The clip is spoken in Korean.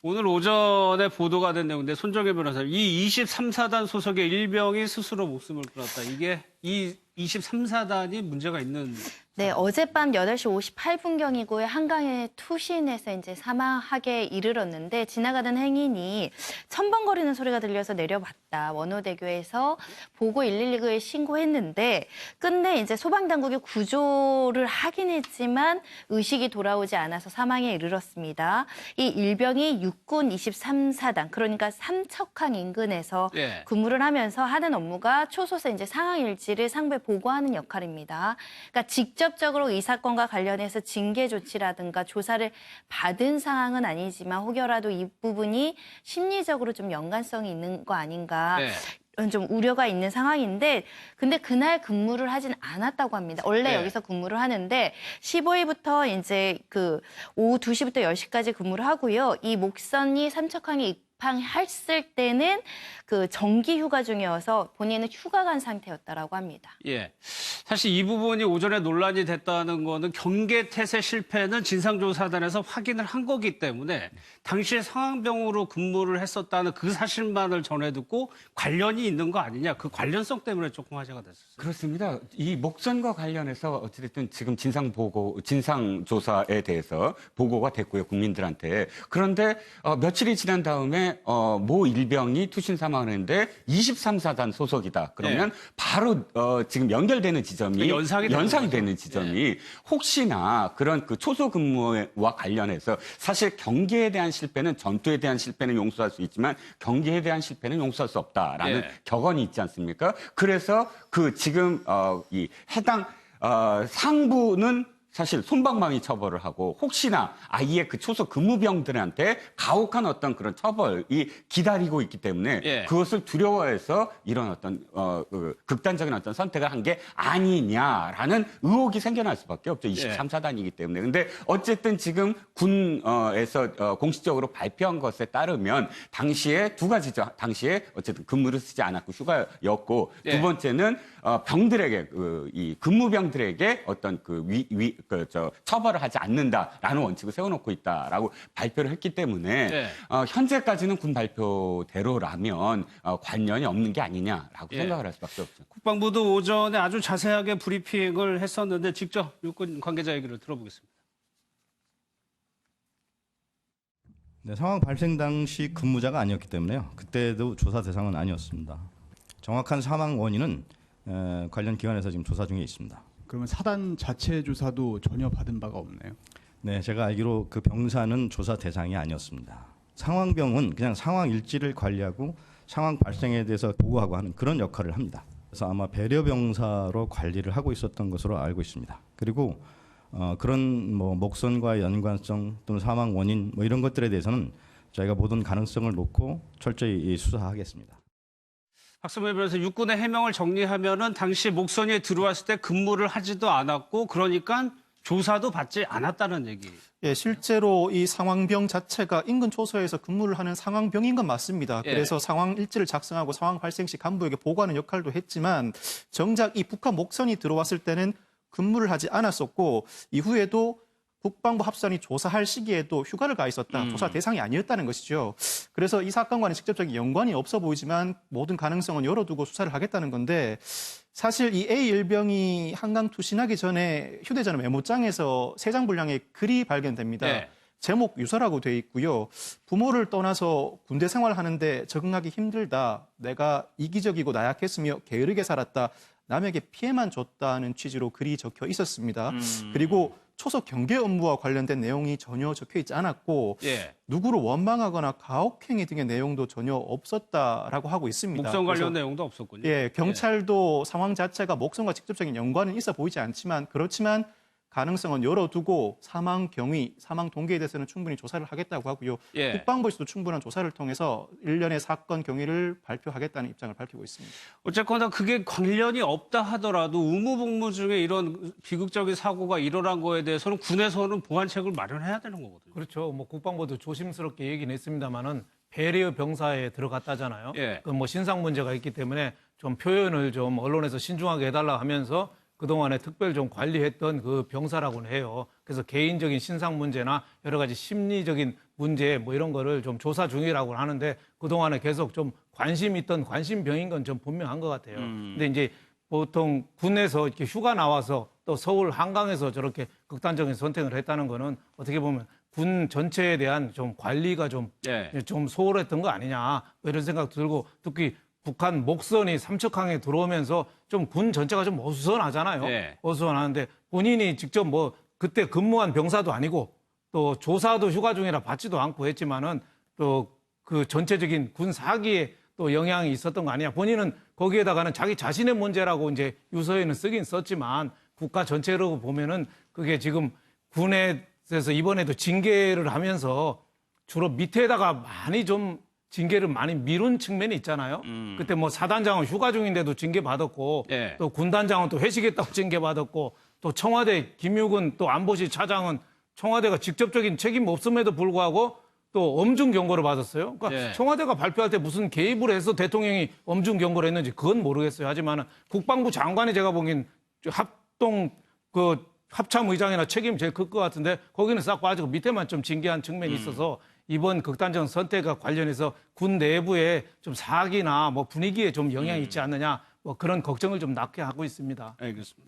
오늘 오전에 보도가 된 내용인데 손정혜 변호사님, 이 23사단 소속의 일병이 스스로 목숨을 끊었다. 이게 이 23사단이 문제가 있는. 네, 어젯밤 8시 58분경이고요. 한강에 투신해서 이제 사망하게 이르렀는데 지나가던 행인이 첨벙거리는 소리가 들려서 내려봤다. 원호대교에서 보고 112에 신고했는데 끝내 이제 소방당국이 구조를 하긴 했지만 의식이 돌아오지 않아서 사망에 이르렀습니다. 이 일병이 육군 23사단, 그러니까 삼척항 인근에서 근무를 하면서 하는 업무가 초소서 이제 상황 일지를 상부에 보고하는 역할입니다. 그러니까 직접적으로 이 사건과 관련해서 징계 조치라든가 조사를 받은 상황은 아니지만 혹여라도 이 부분이 심리적으로 좀 연관성이 있는 거 아닌가. 좀 우려가 있는 상황인데 근데 그날 근무를 하진 않았다고 합니다. 원래 여기서 근무를 하는데 15일부터 이제 그 오후 2시부터 10시까지 근무를 하고요. 이 목선이 삼척항에 입항했을 때는 그 정기 휴가 중이어서 본인은 휴가 간 상태였다라고 합니다. 예. 사실 이 부분이 오전에 논란이 됐다는 거는 경계태세 실패는 진상조사단에서 확인을 한 거기 때문에 당시에 상황병으로 근무를 했었다는 그 사실만을 전해 듣고 관련이 있는 거 아니냐. 그 관련성 때문에 조금 화제가 됐었어요. 그렇습니다. 이 목선과 관련해서 어찌됐든 지금 진상조사에 대해서 보고가 됐고요, 국민들한테. 그런데 며칠이 지난 다음에 모 일병이 투신 사망하는데 23사단 소속이다. 그러면 바로 지금 연결되는 지점이 연상이 되는 지점이 혹시나 그런 그 초소 근무와 관련해서 사실 경계에 대한 실패는 전투에 대한 실패는 용서할 수 있지만 경계에 대한 실패는 용서할 수 없다라는 격언이 있지 않습니까? 그래서 그 지금 이 해당 상부는 사실 솜방망이 처벌을 하고 혹시나 아예 그 초소 근무병들한테 가혹한 어떤 그런 처벌이 기다리고 있기 때문에 그것을 두려워해서 이런 어떤 극단적인 어떤 선택을 한 게 아니냐라는 의혹이 생겨날 수밖에 없죠. 23사단이기 때문에. 근데 어쨌든 지금 군에서 공식적으로 발표한 것에 따르면 당시에 두 가지죠. 당시에 어쨌든 근무를 쓰지 않았고 휴가였고 두 번째는 병들에게 이 근무병들에게 어떤 처벌을 하지 않는다라는 원칙을 세워놓고 있다라고 발표를 했기 때문에 현재까지는 군 발표대로라면 관련이 없는 게 아니냐라고 생각을 할 수밖에 없죠. 국방부도 오전에 아주 자세하게 브리핑을 했었는데 직접 육군 관계자 얘기를 들어보겠습니다. 네, 상황 발생 당시 근무자가 아니었기 때문에요. 그때도 조사 대상은 아니었습니다. 정확한 사망 원인은 관련 기관에서 지금 조사 중에 있습니다. 그러면 사단 자체 조사도 전혀 받은 바가 없나요? 네, 제가 알기로 그 병사는 조사 대상이 아니었습니다. 상황병은 그냥 상황 일지를 관리하고 상황 발생에 대해서 보고하고 하는 그런 역할을 합니다. 그래서 아마 배려 병사로 관리를 하고 있었던 것으로 알고 있습니다. 그리고 그런 뭐 목선과 연관성 또는 사망 원인 뭐 이런 것들에 대해서는 저희가 모든 가능성을 놓고 철저히 수사하겠습니다. 박수미 변호사, 육군의 해명을 정리하면은 당시 목선이에 들어왔을 때 근무를 하지도 않았고 그러니까 조사도 받지 않았다는 얘기. 예, 실제로 이 상황병 자체가 인근 초소에서 근무를 하는 상황병인 건 맞습니다. 그래서 상황 일지를 작성하고 상황 발생 시 간부에게 보고하는 역할도 했지만 정작 이 북한 목선이 들어왔을 때는 근무를 하지 않았었고 이후에도 국방부 합수단이 조사할 시기에도 휴가를 가 있었다. 조사 대상이 아니었다는 것이죠. 그래서 이 사건과는 직접적인 연관이 없어 보이지만 모든 가능성은 열어두고 수사를 하겠다는 건데 사실 이 A 일병이 한강 투신하기 전에 휴대전화 메모장에서 3장 분량의 글이 발견됩니다. 제목 유서라고 돼 있고요. 부모를 떠나서 군대 생활하는데 적응하기 힘들다. 내가 이기적이고 나약했으며 게으르게 살았다. 남에게 피해만 줬다는 취지로 글이 적혀 있었습니다. 그리고 초소 경계 업무와 관련된 내용이 전혀 적혀 있지 않았고 누구를 원망하거나 가혹행위 등의 내용도 전혀 없었다라고 하고 있습니다. 목선 관련 내용도 없었군요. 경찰도 상황 자체가 목선과 직접적인 연관은 있어 보이지 않지만 그렇지만 가능성은 열어두고 사망 경위, 사망 동기에 대해서는 충분히 조사를 하겠다고 하고요. 국방부에서도 충분한 조사를 통해서 일련의 사건 경위를 발표하겠다는 입장을 밝히고 있습니다. 어쨌거나 그게 관련이 없다 하더라도 의무복무 중에 이런 비극적인 사고가 일어난 거에 대해서는 군에서는 보완책을 마련해야 되는 거거든요. 그렇죠. 뭐 국방부도 조심스럽게 얘기는 했습니다만은 배려 병사에 들어갔다잖아요. 그 뭐 신상 문제가 있기 때문에 좀 표현을 좀 언론에서 신중하게 해달라 하면서 그동안에 특별 좀 관리했던 그 병사라고는 해요. 그래서 개인적인 신상 문제나 여러 가지 심리적인 문제 뭐 이런 거를 좀 조사 중이라고 하는데 그동안에 계속 좀 관심 있던 관심병인 건 좀 분명한 것 같아요. 근데 이제 보통 군에서 이렇게 휴가 나와서 또 서울 한강에서 저렇게 극단적인 선택을 했다는 거는 어떻게 보면 군 전체에 대한 좀 관리가 좀 소홀했던 거 아니냐 뭐 이런 생각 들고 특히 북한 목선이 삼척항에 들어오면서 좀 군 전체가 좀 어수선하잖아요. 어수선하는데 본인이 직접 뭐 그때 근무한 병사도 아니고 또 조사도 휴가 중이라 받지도 않고 했지만은 또 그 전체적인 군 사기에 또 영향이 있었던 거 아니냐. 본인은 거기에다가는 자기 자신의 문제라고 이제 유서에는 쓰긴 썼지만 국가 전체로 보면은 그게 지금 군에서 이번에도 징계를 하면서 주로 밑에다가 많이 좀 징계를 많이 미룬 측면이 있잖아요. 그때 뭐 사단장은 휴가 중인데도 징계 받았고 또 군단장은 또 회식했다고 징계 받았고 또 청와대 김육은 또 안보실 차장은 청와대가 직접적인 책임 없음에도 불구하고 또 엄중 경고를 받았어요. 그러니까 청와대가 발표할 때 무슨 개입을 해서 대통령이 엄중 경고를 했는지 그건 모르겠어요. 하지만 국방부 장관이 제가 보기엔 합참의장이나 책임 제일 클 것 같은데 거기는 싹 빠지고 밑에만 좀 징계한 측면이 있어서 이번 극단적 선택과 관련해서 군 내부에 좀 사기나 뭐 분위기에 좀 영향이 있지 않느냐 뭐 그런 걱정을 좀 낳게 하고 있습니다. 알겠습니다.